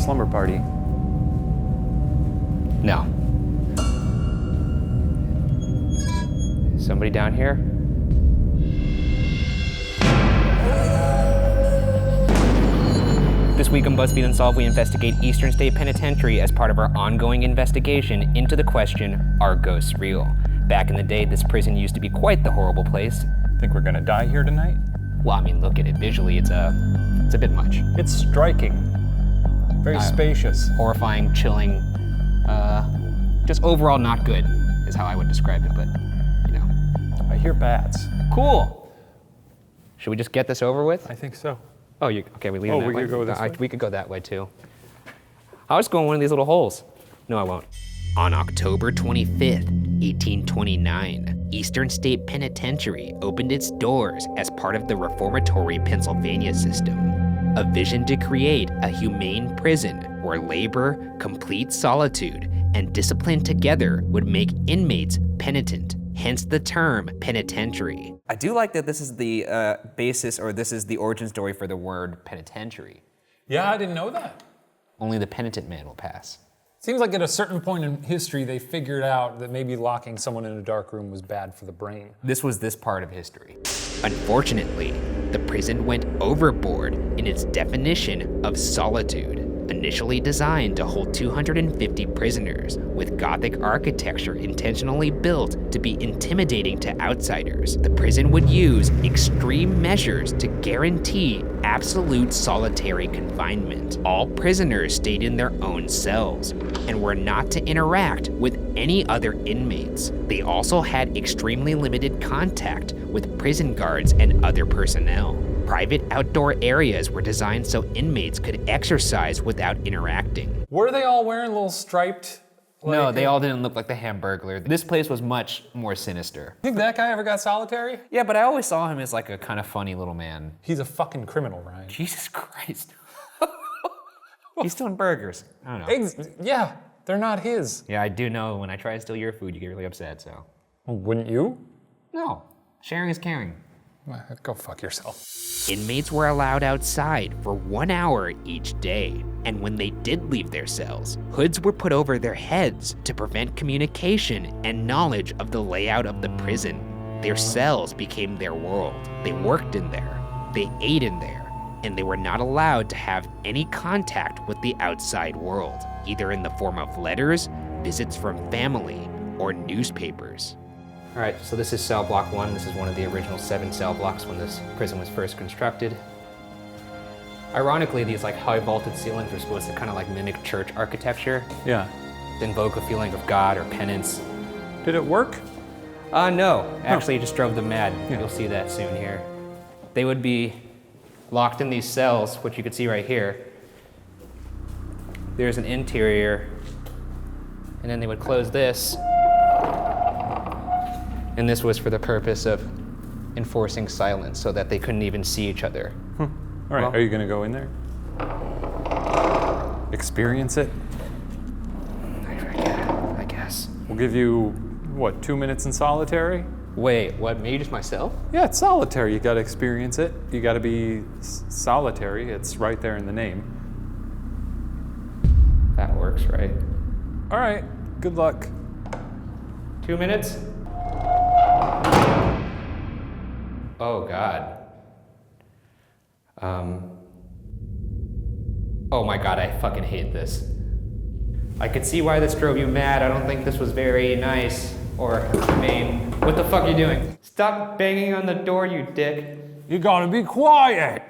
slumber party. No. Somebody down here? This week on BuzzFeed Unsolved, we investigate Eastern State Penitentiary as part of our ongoing investigation into the question, are ghosts real? Back in the day, this prison used to be quite the horrible place. Think we're gonna die here tonight? Well, I mean, look at it visually, it's a bit much. It's striking. Very spacious. Horrifying, chilling, just overall not good is how I would describe it, but you know. I hear bats. Cool. Should we just get this over with? I think so. Oh, okay, we leave that way? We could go this way? We could go that way too. I'll just go in one of these little holes. No, I won't. On October 25th, 1829, Eastern State Penitentiary opened its doors as part of the reformatory Pennsylvania system. A vision to create a humane prison where labor, complete solitude, and discipline together would make inmates penitent, hence the term penitentiary. I do like that this is the basis, or this is the origin story for the word penitentiary. Yeah, I didn't know that. Only the penitent man will pass. Seems like at a certain point in history, they figured out that maybe locking someone in a dark room was bad for the brain. This was this part of history. Unfortunately, the prison went overboard in its definition of solitude. Initially designed to hold 250 prisoners, with Gothic architecture intentionally built to be intimidating to outsiders, the prison would use extreme measures to guarantee absolute solitary confinement. All prisoners stayed in their own cells and were not to interact with any other inmates. They also had extremely limited contact with prison guards and other personnel. Private outdoor areas were designed so inmates could exercise without interacting. Were they all wearing little striped? No, they all didn't look like the Hamburglar. This place was much more sinister. Think that guy ever got solitary? Yeah, but I always saw him as like a kind of funny little man. He's a fucking criminal, Ryan. Jesus Christ. He's stealing burgers. I don't know. Yeah, they're not his. Yeah, I do know when I try to steal your food, you get really upset, so. Well, wouldn't you? No, sharing is caring. Go fuck yourself. Inmates were allowed outside for 1 hour each day, and when they did leave their cells, hoods were put over their heads to prevent communication and knowledge of the layout of the prison. Their cells became their world. They worked in there, they ate in there, and they were not allowed to have any contact with the outside world, either in the form of letters, visits from family, or newspapers. All right, so this is cell block 1. This is one of the original 7 cell blocks when this prison was first constructed. Ironically, these like high vaulted ceilings are supposed to kind of like mimic church architecture. Yeah. To invoke a feeling of God or penance. Did it work? No, actually it just drove them mad. Yeah. You'll see that soon here. They would be locked in these cells, which you can see right here. There's an interior, and then they would close this. And this was for the purpose of enforcing silence so that they couldn't even see each other. All right, are you gonna go in there? Experience it? I guess. We'll give you, what, 2 minutes in solitary? Wait, what, me, just myself? Yeah, it's solitary, you gotta experience it. You gotta be solitary, it's right there in the name. That works, right? All right, good luck. 2 minutes? Oh God. Oh my God, I fucking hate this. I could see why this drove you mad. I don't think this was very nice or humane. What the fuck are you doing? Stop banging on the door, you dick. You gotta be quiet.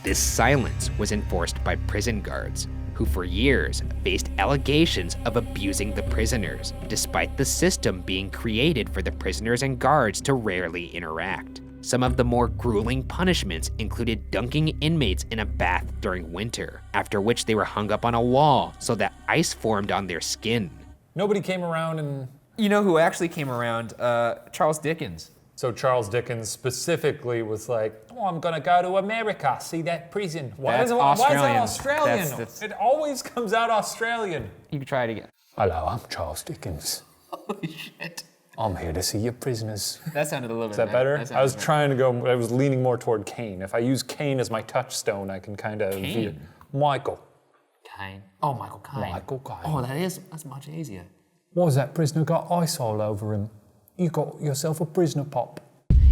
This silence was enforced by prison guards, who for years faced allegations of abusing the prisoners, despite the system being created for the prisoners and guards to rarely interact. Some of the more grueling punishments included dunking inmates in a bath during winter, after which they were hung up on a wall so that ice formed on their skin. Nobody came around and... You know who actually came around? Charles Dickens. So Charles Dickens specifically was like, oh, I'm gonna go to America, see that prison. Why is that Australian? It always comes out Australian. You can try it again. Hello, I'm Charles Dickens. Holy shit. I'm here to see your prisoners. That sounded a little bit. Is that better? I was trying to go, I was leaning more toward Kane. If I use Kane as my touchstone, I can kind of... Kane? Michael. Caine. Oh, Michael Caine. Michael Caine. Oh, that's much easier. What was that prisoner got ice all over him? You got yourself a prisoner pop.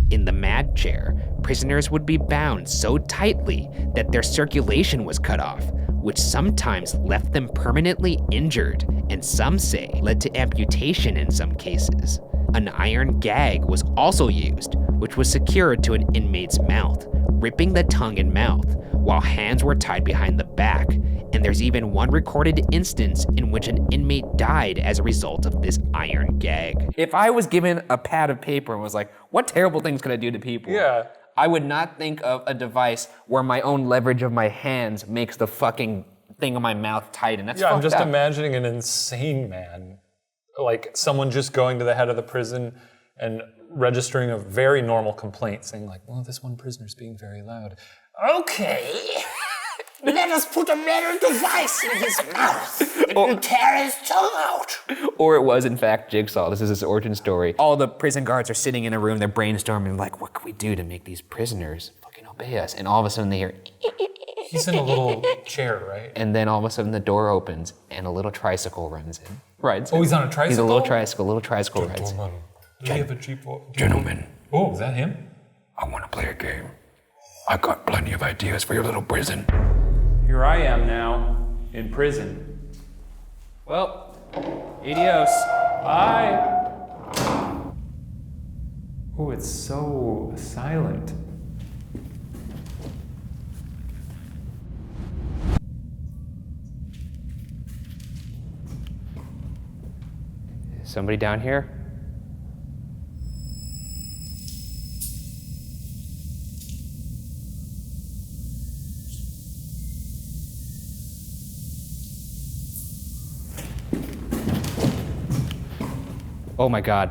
In the mad chair, prisoners would be bound so tightly that their circulation was cut off, which sometimes left them permanently injured, and some say led to amputation in some cases. An iron gag was also used, which was secured to an inmate's mouth, ripping the tongue and mouth, while hands were tied behind the back, and there's even one recorded instance in which an inmate died as a result of this iron gag. If I was given a pad of paper and was like, what terrible things could I do to people? Yeah. I would not think of a device where my own leverage of my hands makes the fucking thing on my mouth tight, and that's fucked up. I'm just imagining an insane man, like someone just going to the head of the prison and registering a very normal complaint, saying like, well, this one prisoner's being very loud. Okay, let us put a metal device in his mouth. It will tear his tongue out. Or it was, in fact, Jigsaw. This is his origin story. All the prison guards are sitting in a room, they're brainstorming, like, what can we do to make these prisoners fucking obey us? And all of a sudden they hear... He's in a little chair, right? And then all of a sudden the door opens and a little tricycle runs in. Rides in. Oh, he's on a tricycle? He's a little tricycle rides in. Do we have a Jeep? Gentlemen. Oh, is that him? I want to play a game. I got plenty of ideas for your little prison. Here I am now, in prison. Well, adios. Bye. Oh, it's so silent. Somebody down here? Oh my God.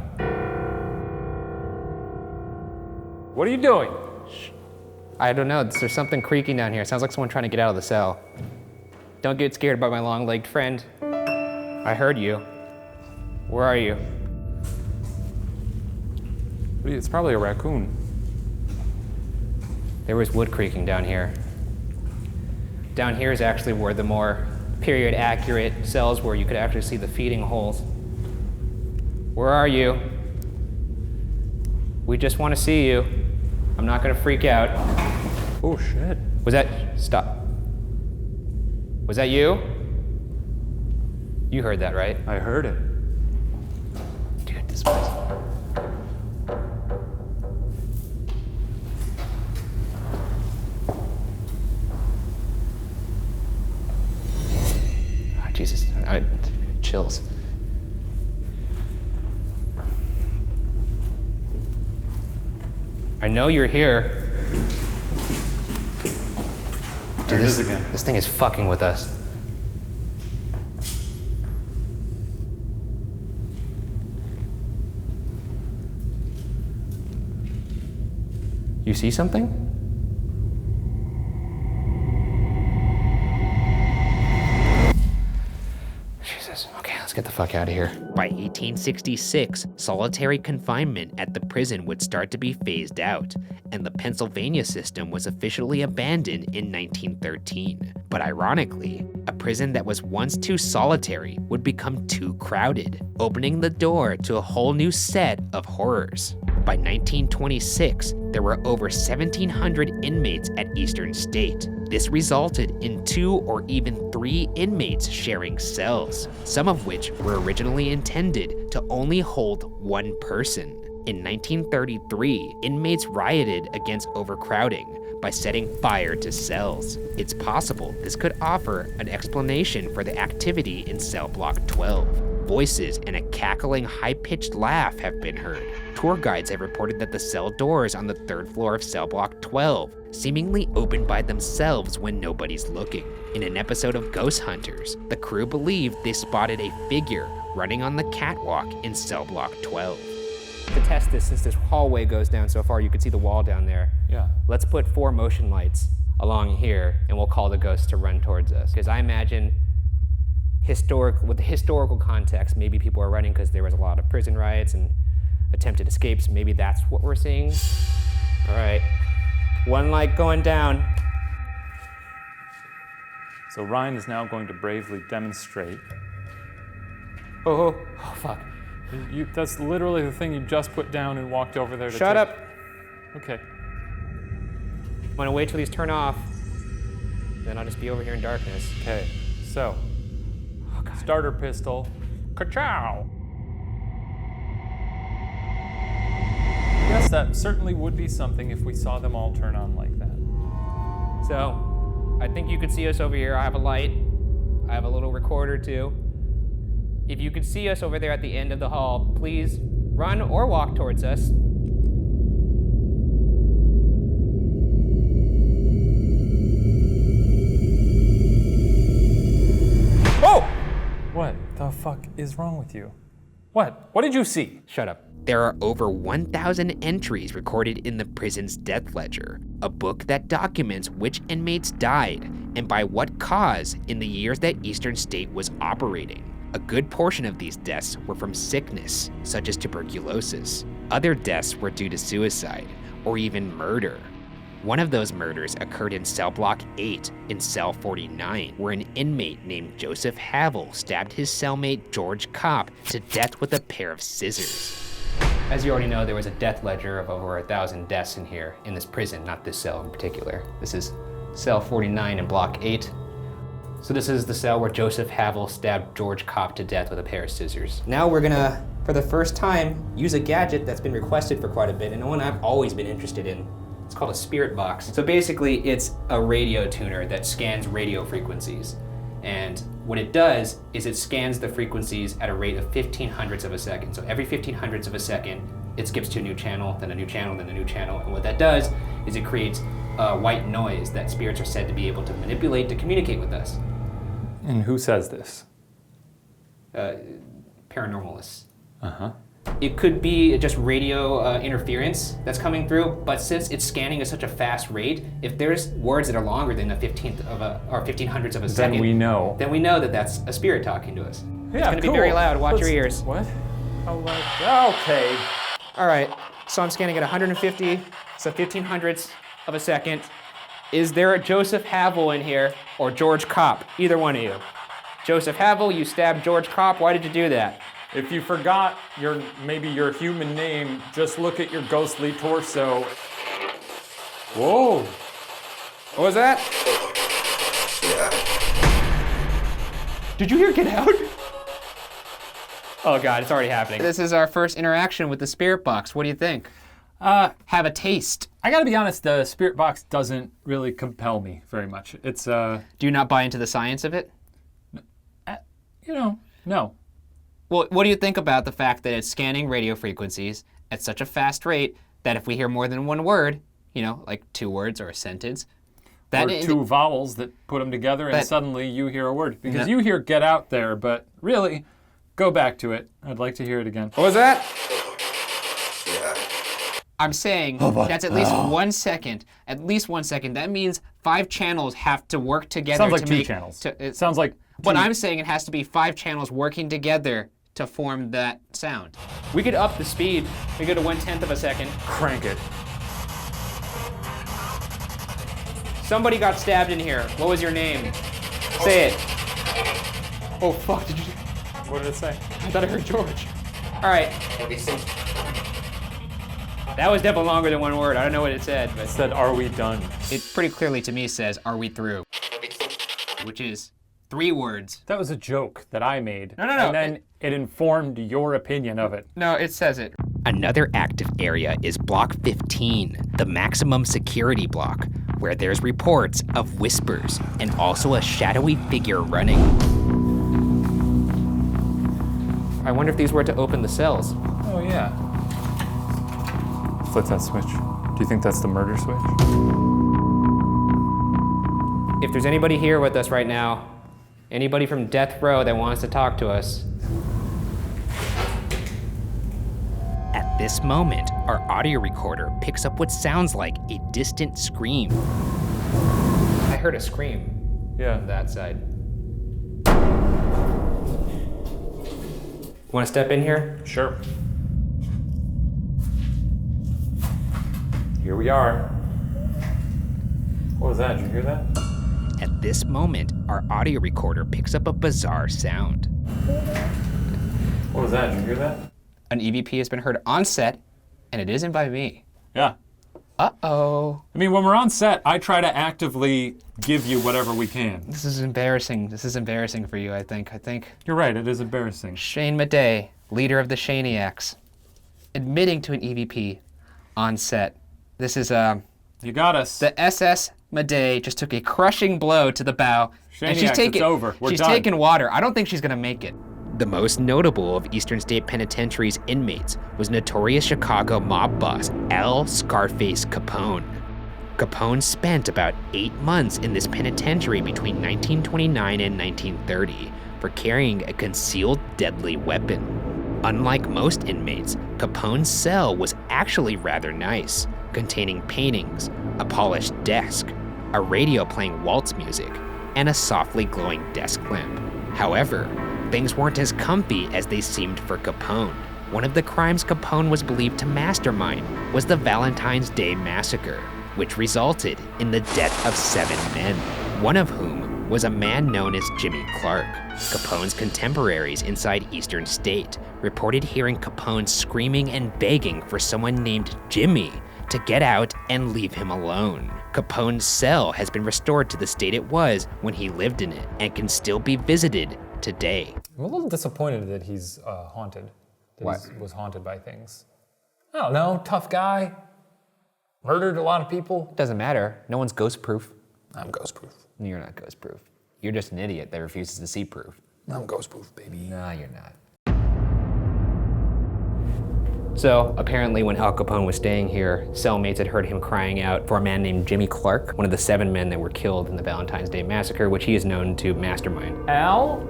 What are you doing? I don't know, there's something creaking down here. It sounds like someone trying to get out of the cell. Don't get scared by my long-legged friend. I heard you. Where are you? It's probably a raccoon. There was wood creaking down here. Down here is actually where the more period-accurate cells were. You could actually see the feeding holes. Where are you? We just want to see you. I'm not gonna freak out. Oh shit. Was that, stop. Was that you? You heard that, right? I heard it. Dude, this place. Oh, Jesus, chills. I know you're here. There it is again. This thing is fucking with us. You see something? Jesus, okay, let's get the fuck out of here. By 1866, solitary confinement at the prison would start to be phased out, and the Pennsylvania system was officially abandoned in 1913. But ironically, a prison that was once too solitary would become too crowded, opening the door to a whole new set of horrors. By 1926, there were over 1,700 inmates at Eastern State. This resulted in 2 or even 3 inmates sharing cells, some of which were originally intended to only hold one person. In 1933, inmates rioted against overcrowding by setting fire to cells. It's possible this could offer an explanation for the activity in cell block 12. Voices and a cackling, high-pitched laugh have been heard. Tour guides have reported that the cell doors on the 3rd floor of cell block 12 seemingly open by themselves when nobody's looking. In an episode of Ghost Hunters, the crew believed they spotted a figure running on the catwalk in cell block 12. To test this, since this hallway goes down so far, you can see the wall down there. Yeah. Let's put 4 motion lights along here, and we'll call the ghost to run towards us. Because I imagine with the historical context, maybe people are running because there was a lot of prison riots and attempted escapes. Maybe that's what we're seeing. All right, 1 light going down. So Ryan is now going to bravely demonstrate. Oh, fuck. That's literally the thing you just put down and walked over there to Shut take. up. Okay. I'm gonna wait till these turn off. Then I'll just be over here in darkness. Okay. So, starter pistol. Ka-chow! Yes, that certainly would be something if we saw them all turn on like that. So, I think you could see us over here. I have a light. I have a little recorder too. If you could see us over there at the end of the hall, please run or walk towards us. Oh! What the fuck is wrong with you? What? What did you see? Shut up. There are over 1,000 entries recorded in the prison's death ledger, a book that documents which inmates died and by what cause in the years that Eastern State was operating. A good portion of these deaths were from sickness, such as tuberculosis. Other deaths were due to suicide or even murder. One of those murders occurred in cell block 8 in cell 49, where an inmate named Joseph Havel stabbed his cellmate George Kopp to death with a pair of scissors. As you already know, there was a death ledger of over 1,000 deaths in here, in this prison, not this cell in particular. This is cell 49 in block 8. So this is the cell where Joseph Havel stabbed George Kopp to death with a pair of scissors. Now we're gonna, for the first time, use a gadget that's been requested for quite a bit and one I've always been interested in. It's called a spirit box. So basically it's a radio tuner that scans radio frequencies. And what it does is it scans the frequencies at a rate of 1500ths of a second. So every 1500ths of a second, it skips to a new channel, then a new channel, then a new channel. And what that does is it creates white noise that spirits are said to be able to manipulate to communicate with us. And who says this? Paranormalists. Uh-huh. It could be just radio interference that's coming through, but since it's scanning at such a fast rate, if there's words that are longer than a 1500ths of a second, Then we know. Then we know that that's a spirit talking to us. Yeah, it's gonna be very loud, watch your ears. What? How loud? Okay. All right, so I'm scanning at 150, so 1500ths of a second. Is there a Joseph Havel in here, or George Kopp? Either one of you. Joseph Havel, you stabbed George Kopp, why did you do that? If you forgot maybe your human name, just look at your ghostly torso. Whoa. What was that? Did you hear Get Out? Oh God, it's already happening. This is our first interaction with the spirit box. What do you think? Have a taste. I gotta be honest, the spirit box doesn't really compel me very much. It's, Do you not buy into the science of it? No. Well, what do you think about the fact that it's scanning radio frequencies at such a fast rate that if we hear more than one word, like 2 words or a sentence, that Or 2 vowels that put them together and suddenly you hear a word. Because you hear get out there, but really, go back to it. I'd like to hear it again. What was that? I'm saying that's at least 1 second. At least 1 second. That means 5 channels have to work together Sounds like to 2 make... channels. It sounds like... But I'm saying it has to be 5 channels working together to form that sound. We could up the speed. We go to 1/10 of a second. Crank it. Somebody got stabbed in here. What was your name? Say it. Oh fuck, did you? What did it say? I thought I heard George. All right. That was definitely longer than 1 word. I don't know what it said, but It said, are we done? it pretty clearly to me says, are we through? Which is 3 words. That was a joke that I made. No. And then it informed your opinion of it. No, it says it. Another active area is Block 15, the maximum security block, where there's reports of whispers and also a shadowy figure running. I wonder if these were to open the cells. Oh, yeah. Flip that switch. Do you think that's the murder switch? If there's anybody here with us right now, anybody from death row that wants to talk to us. At this moment, our audio recorder picks up what sounds like a distant scream. I heard a scream Yeah. on that side. Want to step in here? Sure. Here we are. What was that? Did you hear that? At this moment, our audio recorder picks up a bizarre sound. What was that? Did you hear that? An EVP has been heard on set, and it isn't by me. Yeah. Uh-oh. I mean, when we're on set, I try to actively give you whatever we can. This is embarrassing. This is embarrassing for you, I think. You're right, it is embarrassing. Shane Madej, leader of the Shaniacs, admitting to an EVP on set. This is, You got us. the SS Madej just took a crushing blow to the bow. And she's Shaniacs, taking, it's over. We're she's done. taking water. I don't think she's gonna make it. The most notable of Eastern State Penitentiary's inmates was notorious Chicago mob boss L. Scarface Capone. Capone spent about 8 months in this penitentiary between 1929 and 1930 for carrying a concealed deadly weapon. Unlike most inmates, Capone's cell was actually rather nice, containing paintings, a polished desk, a radio playing waltz music, and a softly glowing desk lamp. However, things weren't as comfy as they seemed for Capone. One of the crimes Capone was believed to mastermind was the Valentine's Day Massacre, which resulted in the death of 7 men, one of whom was a man known as Jimmy Clark. Capone's contemporaries inside Eastern State reported hearing Capone screaming and begging for someone named Jimmy to get out and leave him alone. Capone's cell has been restored to the state it was when he lived in it and can still be visited today. I'm a little disappointed that he's haunted. That he was haunted by things. I don't know, tough guy. Murdered a lot of people. Doesn't matter. No one's ghost proof. I'm ghost proof. You're not ghost proof. You're just an idiot that refuses to see proof. I'm ghost proof, baby. No, you're not. So apparently when Al Capone was staying here, cellmates had heard him crying out for a man named Jimmy Clark, one of the 7 men that were killed in the Valentine's Day Massacre, which he is known to mastermind. Al,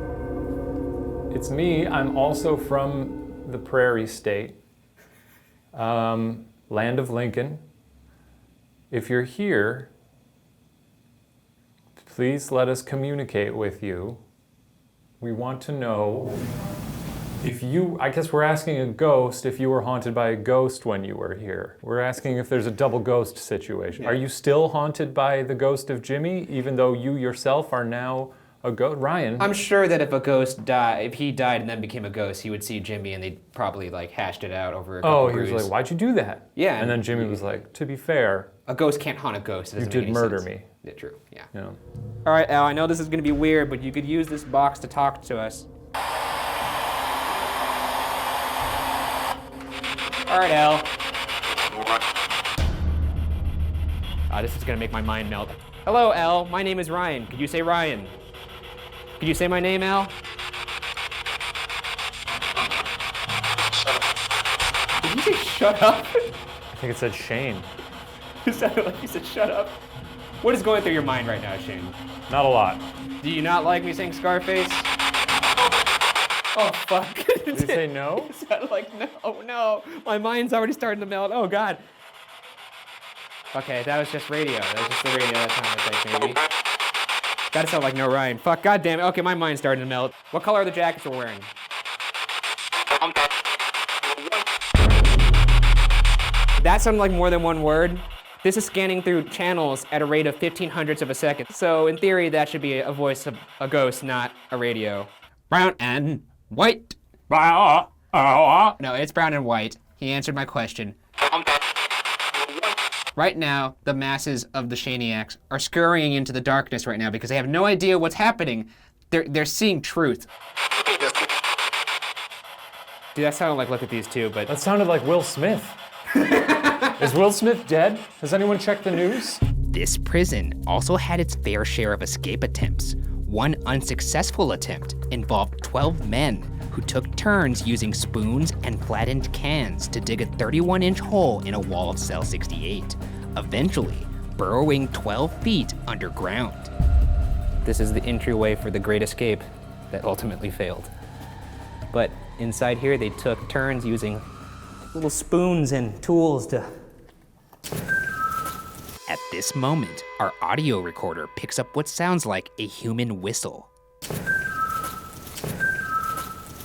it's me. I'm also from the Prairie State, land of Lincoln. If you're here, please let us communicate with you. We want to know if you, I guess we're asking a ghost if you were haunted by a ghost when you were here. We're asking if there's a double ghost situation. Yeah. Are you still haunted by the ghost of Jimmy, even though you yourself are now a ghost? Ryan? I'm sure that if a ghost died, if he died and then became a ghost, he would see Jimmy and they'd probably like hashed it out over a couple he was like, why'd you do that? Yeah. And then Jimmy was like, to be fair, a ghost can't haunt a ghost. It you doesn't did make any murder sense. me. Yeah, true, yeah. Yeah. All right, Al, I know this is gonna be weird, but you could use this box to talk to us. All right, Al. This is gonna make my mind melt. Hello, Al. My name is Ryan. Could you say Ryan? Could you say my name, Al? Did you say shut up? I think it said Shane. It sounded like you said shut up. What is going through your mind right now, Shane? Not a lot. Do you not like me saying Scarface? Oh, fuck. Did you say no? It sounded like no. Oh, no. My mind's already starting to melt. Oh, God. Okay, that was just radio. That was just the radio that sounded like, maybe. That sounded like no Ryan. Fuck, God damn it. Okay, my mind's starting to melt. What color are the jackets we're wearing? That sounded like more than one word. This is scanning through channels at a rate of 1500ths of a second. So in theory, that should be a voice of a ghost, not a radio. Brown and white. No, it's brown and white. He answered my question. Right now, the masses of the Shaniacs are scurrying into the darkness right now because they have no idea what's happening. They're seeing truth. Dude, that sounded like Look at These Two, but... That sounded like Will Smith. Is Will Smith dead? Has anyone checked the news? This prison also had its fair share of escape attempts. One unsuccessful attempt involved 12 men who took turns using spoons and flattened cans to dig a 31-inch hole in a wall of cell 68, eventually burrowing 12 feet underground. This is the entryway for the Great Escape that ultimately failed. But inside here, they took turns using little spoons and tools to... At this moment, our audio recorder picks up what sounds like a human whistle.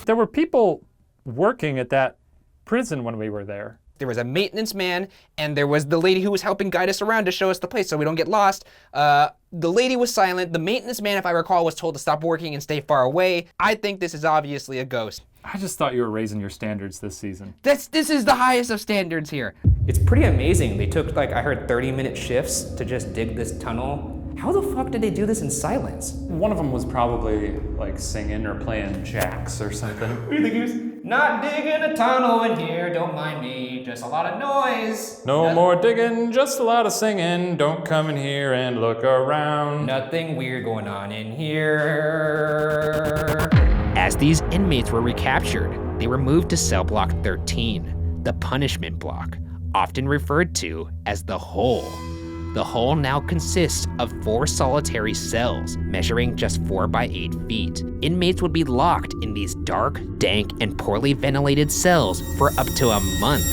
There were people working at that prison when we were there. There was a maintenance man, and there was the lady who was helping guide us around to show us the place so we don't get lost. The lady was silent. The maintenance man, if I recall, was told to stop working and stay far away. I think this is obviously a ghost. I just thought you were raising your standards this season. This is the highest of standards here. It's pretty amazing. They took, like, I heard 30-minute shifts to just dig this tunnel. How the fuck did they do this in silence? One of them was probably like singing or playing jacks or something. What do you think he was? Not digging a tunnel in here, don't mind me, just a lot of noise. No more digging, just a lot of singing. Don't come in here and look around. Nothing weird going on in here. As these inmates were recaptured, they were moved to cell block 13, the punishment block, often referred to as the hole. The hole now consists of 4 solitary cells, measuring just 4 by 8 feet. Inmates would be locked in these dark, dank, and poorly ventilated cells for up to a month.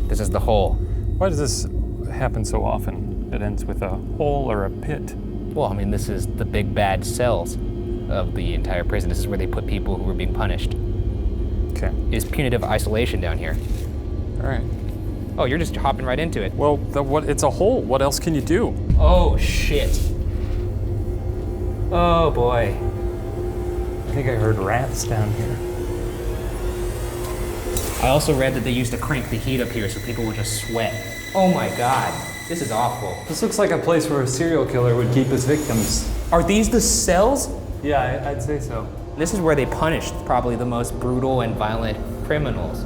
This is the hole. Why does this happen so often? It ends with a hole or a pit. Well, I mean, this is the big bad cells of the entire prison. This is where they put people who were being punished. Okay. It's punitive isolation down here. All right. Oh, you're just hopping right into it. Well, it's a hole. What else can you do? Oh, shit. Oh, boy. I think I heard rats down here. I also read that they used to crank the heat up here so people would just sweat. Oh my God, this is awful. This looks like a place where a serial killer would keep his victims. Are these the cells? Yeah, I'd say so. This is where they punished probably the most brutal and violent criminals.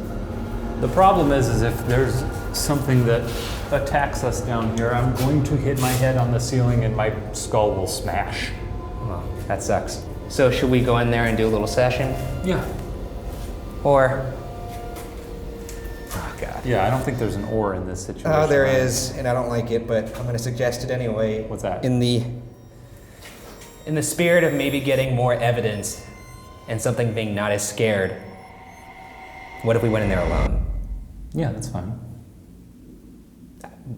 The problem is if there's something that attacks us down here, I'm going to hit my head on the ceiling and my skull will smash. Well, that sucks. So should we go in there and do a little session? Yeah. Or, oh God. Yeah, I don't think there's an or in this situation. Oh, there is, and I don't like it, but I'm gonna suggest it anyway. What's that? In the spirit of maybe getting more evidence and something being not as scared, what if we went in there alone? Yeah, that's fine.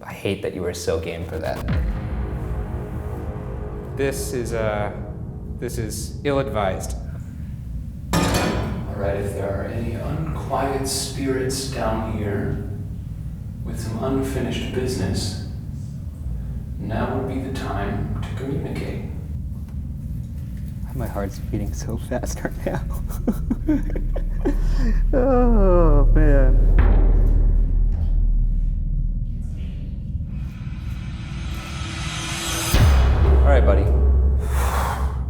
I hate that you were so game for that. This is ill-advised. All right, if there are any unquiet spirits down here with some unfinished business, now would be the time to communicate. My heart's beating so fast right now. Oh, man. All right, buddy.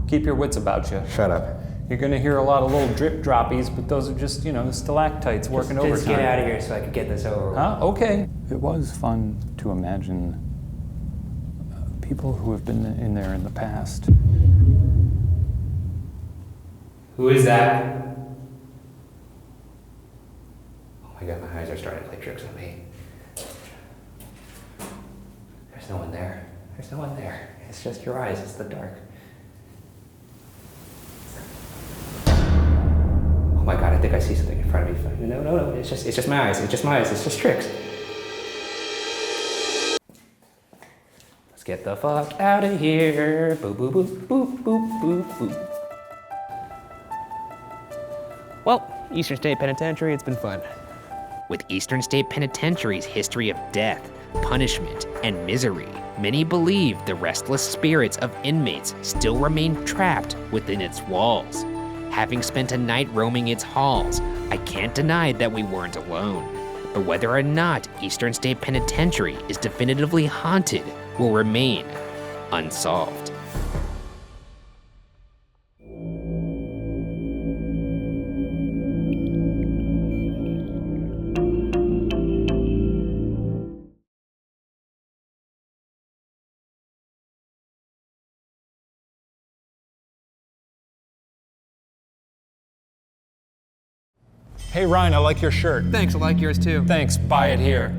Keep your wits about you. Shut up. You're gonna hear a lot of little drip droppies, but those are just, the stalactites working overtime. Just get out of here so I can get this over with. Huh? Okay. It was fun to imagine people who have been in there in the past. Who is that? Oh my God, my eyes are starting to play tricks on me. There's no one there. There's no one there. It's just your eyes, it's the dark. Oh my God, I think I see something in front of me. No, it's just my eyes, it's just my eyes, it's just tricks. Let's get the fuck out of here. Boop, boop, boop, boop, boop, boop, boop. Well, Eastern State Penitentiary, it's been fun. With Eastern State Penitentiary's history of death, punishment, and misery, many believe the restless spirits of inmates still remain trapped within its walls. Having spent a night roaming its halls, I can't deny that we weren't alone. But whether or not Eastern State Penitentiary is definitively haunted will remain unsolved. Hey, Ryan, I like your shirt. Thanks, I like yours too. Thanks, buy it here.